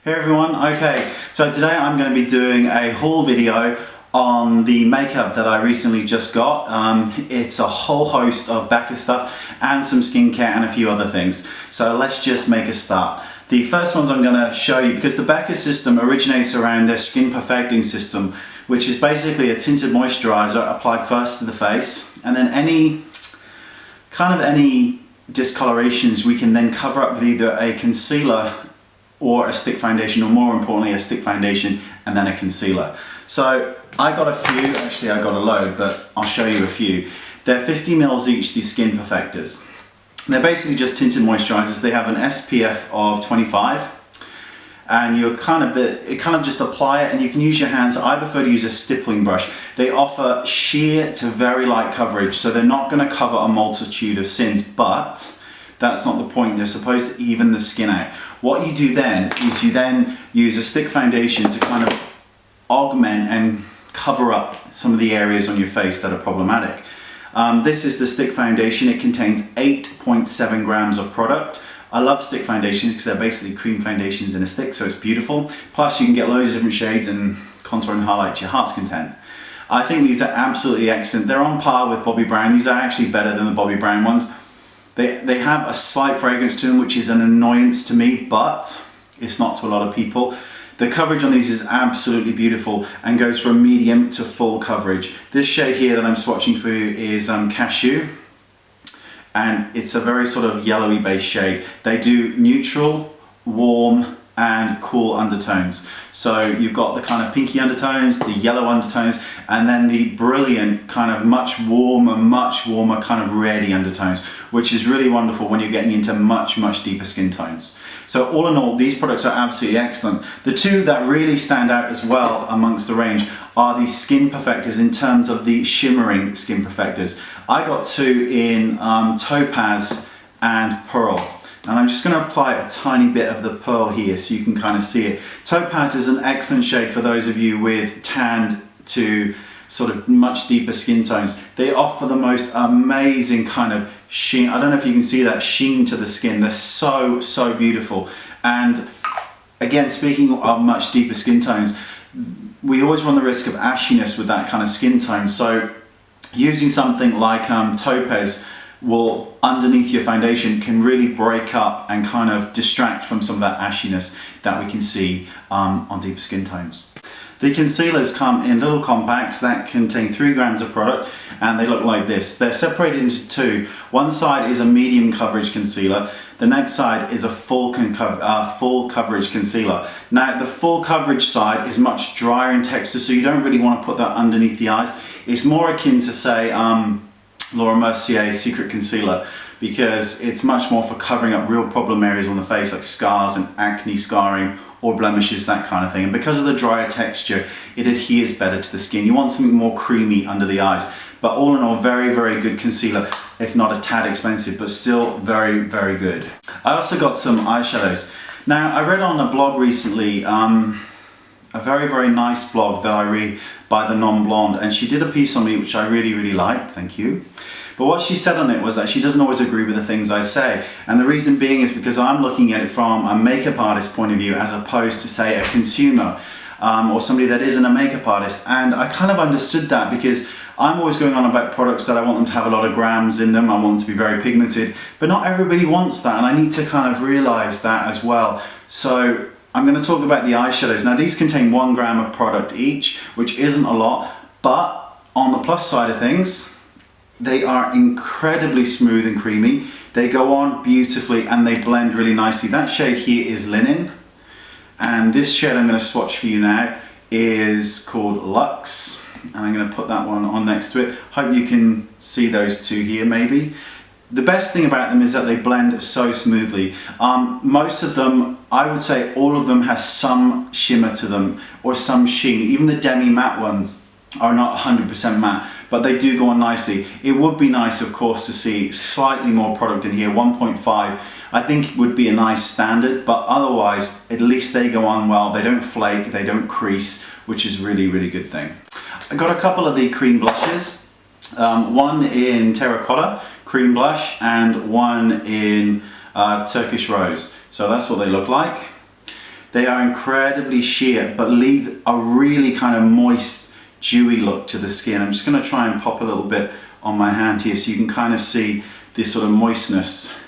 Hey everyone, okay, so today I'm going to be doing a haul video on the makeup that I recently just got. It's a whole host of Becca stuff and some skincare and a few other things. So let's just make a start. The first ones I'm going to show you, because the Becca system originates around their skin perfecting system, which is basically a tinted moisturizer applied first to the face, and then any discolorations we can then cover up with either a concealer or a stick foundation, or more importantly a stick foundation and then a concealer. So I got a few, actually I got a load, but I'll show you a few. They're 50 mils each, these Skin Perfectors. They're basically just tinted moisturizers. They have an SPF of 25, and you kind of just apply it, and you can use your hands. I prefer to use a stippling brush. They offer sheer to very light coverage, so they're not going to cover a multitude of sins, but that's not the point. They're supposed to even the skin out. What you do then is you then use a stick foundation to kind of augment and cover up some of the areas on your face that are problematic. This is the stick foundation. It contains 8.7 grams of product. I love stick foundations because they're basically cream foundations in a stick, so it's beautiful. Plus you can get loads of different shades and contour and highlight to your heart's content. I think these are absolutely excellent. They're on par with Bobbi Brown. These are actually better than the Bobbi Brown ones. They have a slight fragrance to them, which is an annoyance to me, but it's not to a lot of people. The coverage on these is absolutely beautiful and goes from medium to full coverage. This shade here that I'm swatching for you is Cashew, and it's a very sort of yellowy based shade. They do neutral, warm and cool undertones. So you've got the kind of pinky undertones, the yellow undertones, and then the brilliant kind of much warmer kind of reddy undertones, which is really wonderful when you're getting into much deeper skin tones. So all in all, these products are absolutely excellent. The two that really stand out as well amongst the range are the Skin Perfectors in terms of the shimmering Skin Perfectors. I got two in Topaz and Pearl. And I'm just going to apply a tiny bit of the Pearl here so you can kind of see it. Topaz is an excellent shade for those of you with tanned to sort of much deeper skin tones. They offer the most amazing kind of sheen. I don't know if you can see that sheen to the skin. They're so beautiful. And again, speaking of much deeper skin tones, we always run the risk of ashiness with that kind of skin tone. So using something like Topaz will, underneath your foundation, can really break up and kind of distract from some of that ashiness that we can see on deeper skin tones. The concealers come in little compacts that contain 3 grams of product, and they look like this. They're separated into two. One side is a medium coverage concealer. The next side is a full coverage concealer. Now the full coverage side is much drier in texture, so you don't really want to put that underneath the eyes. It's more akin to, say, Laura Mercier Secret Concealer, because it's much more for covering up real problem areas on the face, like scars and acne scarring or blemishes, that kind of thing. And because of the drier texture, it adheres better to the skin. You want something more creamy under the eyes. But all in all, very good concealer, if not a tad expensive, but still very good. I also got some eyeshadows. Now, I read on a blog recently, a very nice blog that I read by the Non-Blonde, and she did a piece on me which I really liked, thank you. But what she said on it was that she doesn't always agree with the things I say, and the reason being is because I'm looking at it from a makeup artist point of view as opposed to, say, a consumer or somebody that isn't a makeup artist. And I kind of understood that, because I'm always going on about products that I want them to have a lot of grams in them, I want them to be very pigmented, but not everybody wants that, and I need to kind of realize that as well. So I'm going to talk about the eyeshadows. Now these contain 1 gram of product each, which isn't a lot, but on the plus side of things, they are incredibly smooth and creamy. They go on beautifully and they blend really nicely. That shade here is Linen, and this shade I'm going to swatch for you now is called Luxe, and I'm going to put that one on next to it. Hope you can see those two here maybe. The best thing about them is that they blend so smoothly. Most of them, I would say all of them, has some shimmer to them or some sheen. Even the Demi matte ones are not 100% matte, but they do go on nicely. It would be nice, of course, to see slightly more product in here. 1.5 I think would be a nice standard, but otherwise at least they go on well. They don't flake, they don't crease, which is really good thing. I got a couple of the cream blushes, one in Terracotta cream blush and one in Turkish Rose. So that's what they look like. They are incredibly sheer, but leave a really kind of moist, dewy look to the skin. I'm just going to try and pop a little bit on my hand here so you can kind of see this sort of moistness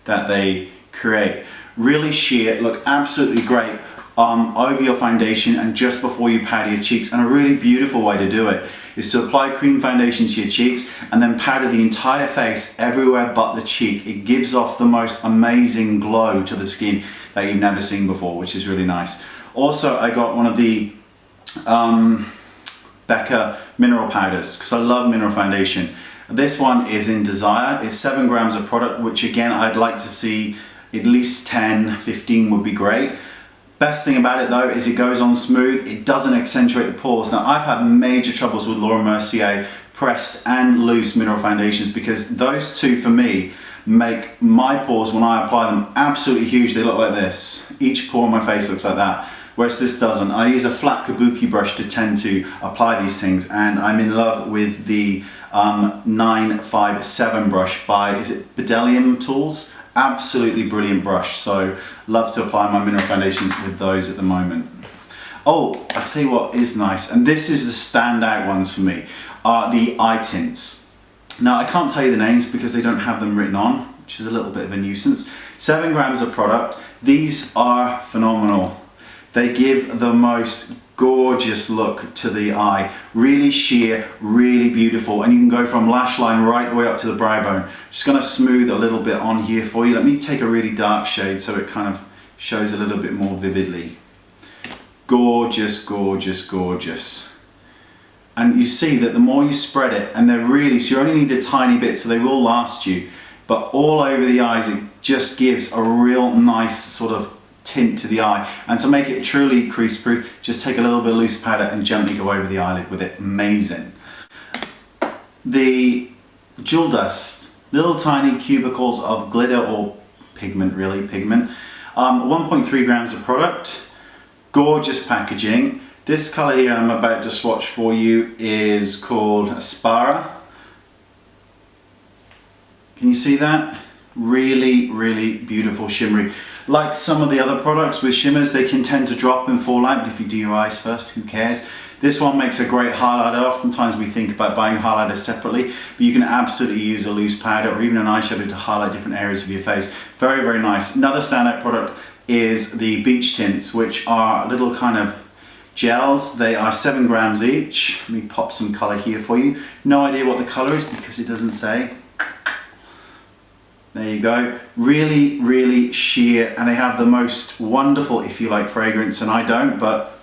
that they create. Really sheer, look absolutely great over your foundation and just before you powder your cheeks. And a really beautiful way to do it is to apply cream foundation to your cheeks and then powder the entire face everywhere but the cheek. It gives off the most amazing glow to the skin that you've never seen before, which is really nice. Also, I got one of the Becca mineral powders because I love mineral foundation. This one is in Desire. It's 7 grams of product, which again, I'd like to see at least 10, 15 would be great. Best thing about it though is it goes on smooth, it doesn't accentuate the pores. Now I've had major troubles with Laura Mercier pressed and loose mineral foundations because those two for me make my pores when I apply them absolutely huge. They look like this. Each pore on my face looks like that, whereas this doesn't. I use a flat kabuki brush to tend to apply these things, and I'm in love with the 957 brush by, is it Boudior Tools? Absolutely brilliant brush, so love to apply my mineral foundations with those at the moment. Oh, I'll tell you what is nice, and this is the standout ones for me, are the eye tints. Now I can't tell you the names because they don't have them written on, which is a little bit of a nuisance. 7 grams of product. These are phenomenal. They give the most gorgeous look to the eye. Really sheer, really beautiful, and you can go from lash line right the way up to the brow bone. Just gonna smooth a little bit on here for you. Let me take a really dark shade so it kind of shows a little bit more vividly. Gorgeous, gorgeous, gorgeous. And you see that the more you spread it, and they're really, so you only need a tiny bit so they will last you, but all over the eyes it just gives a real nice sort of tint to the eye. And to make it truly crease proof, just take a little bit of loose powder and gently go over the eyelid with it. Amazing. The Jewel Dust, little tiny cubicles of glitter or pigment, really pigment. 1.3 grams of product, gorgeous packaging. This color here I'm about to swatch for you is called Aspara. Can you see that? Really, really beautiful shimmery. Like some of the other products with shimmers, they can tend to drop and fall out, but if you do your eyes first, who cares? This one makes a great highlighter. Oftentimes we think about buying highlighters separately, but you can absolutely use a loose powder or even an eyeshadow to highlight different areas of your face. Very, very nice. Another standout product is the Beach Tints, which are little kind of gels. They are 7 grams each. Let me pop some color here for you. No idea what the color is because it doesn't say. There you go. Really, really sheer, and they have the most wonderful, if you like, fragrance, and I don't, but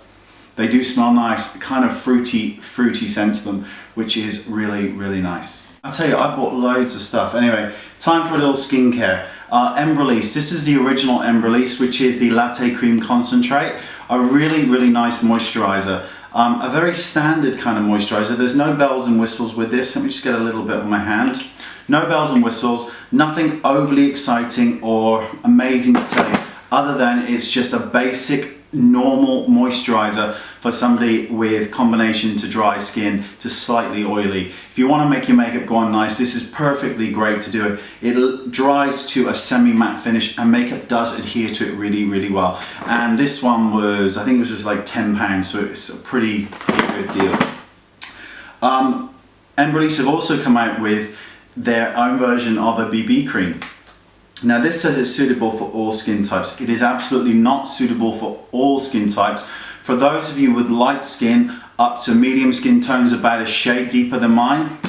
they do smell nice, kind of fruity scent to them, which is really, really nice. I'll tell you, I bought loads of stuff. Anyway, time for a little skincare. Embryolisse. This is the original Embryolisse, which is the Latte Cream Concentrate. A really, really nice moisturizer. A very standard kind of moisturizer. There's no bells and whistles with this. Let me just get a little bit on my hand. No bells and whistles, nothing overly exciting or amazing to tell you, other than it's just a basic, normal moisturizer for somebody with combination to dry skin to slightly oily. If you want to make your makeup go on nice, this is perfectly great to do it. It dries to a semi-matte finish and makeup does adhere to it really, really well. And this one was, I think it was just like £10, so it's a pretty good deal. Embryolisse have also come out with their own version of a BB cream. Now this says it's suitable for all skin types. It is absolutely not suitable for all skin types. For those of you with light skin up to medium skin tones about a shade deeper than mine,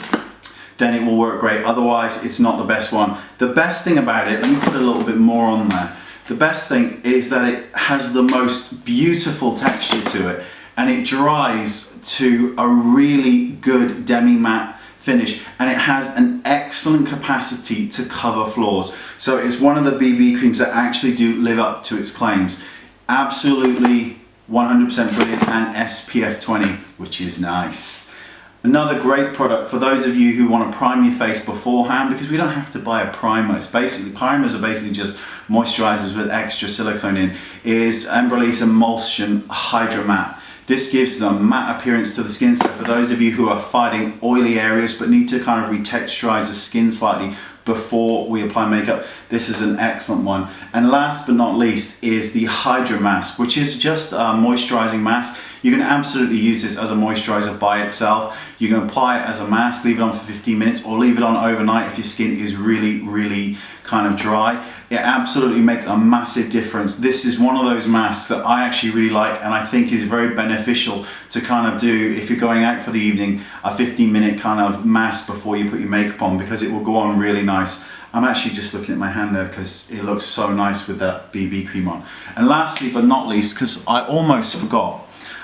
then it will work great. Otherwise, it's not the best one. The best thing about it, let me put a little bit more on there. The best thing is that it has the most beautiful texture to it, and it dries to a really good demi matte finish, and it has an excellent capacity to cover flaws. So it's one of the BB creams that actually do live up to its claims. Absolutely 100% brilliant, and SPF 20, which is nice. Another great product for those of you who want to prime your face beforehand, because we don't have to buy a primer. It's basically, primers are basically just moisturizers with extra silicone in, is Embryolisse Emulsion Hydra Matte. This gives the matte appearance to the skin, so for those of you who are fighting oily areas but need to kind of retexturize the skin slightly, before we apply makeup, this is an excellent one. And last but not least is the Hydra Mask, which is just a moisturizing mask. You can absolutely use this as a moisturizer by itself. You can apply it as a mask, leave it on for 15 minutes, or leave it on overnight if your skin is really kind of dry. It absolutely makes a massive difference. This is one of those masks that I actually really like, and I think is very beneficial to kind of do if you're going out for the evening, a 15-minute kind of mask before you put your makeup on, because it will go on really nice. I'm actually just looking at my hand there because it looks so nice with that BB cream on. And lastly but not least, because I almost forgot,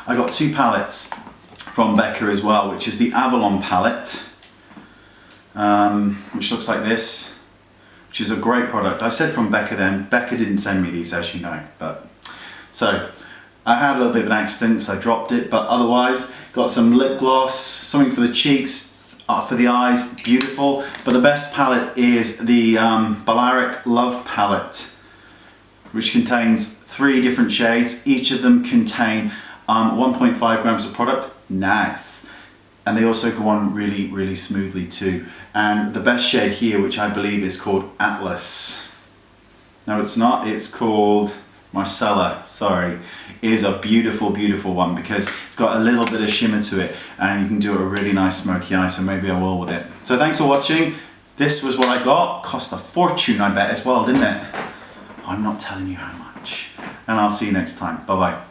I got 2 palettes from Becca as well, which is the Avalon Palette, which looks like this, which is a great product. I said from Becca then. Becca didn't send me these, as you know. But so I had a little bit of an accident because I dropped it, but otherwise got some lip gloss, something for the cheeks, for the eyes, beautiful. But the best palette is the Balearic Love Palette, which contains 3 different shades. Each of them contain 1.5 grams of product. Nice. And they also go on really smoothly too. And the best shade here, which I believe is called Atlas. No, it's not. It's called Marcella, sorry. Is a beautiful one because it's got a little bit of shimmer to it, and you can do a really nice smoky eye, so maybe I will with it. So thanks for watching. This was what I got. Cost a fortune, I bet, as well, didn't it? I'm not telling you how much. And I'll see you next time. Bye-bye.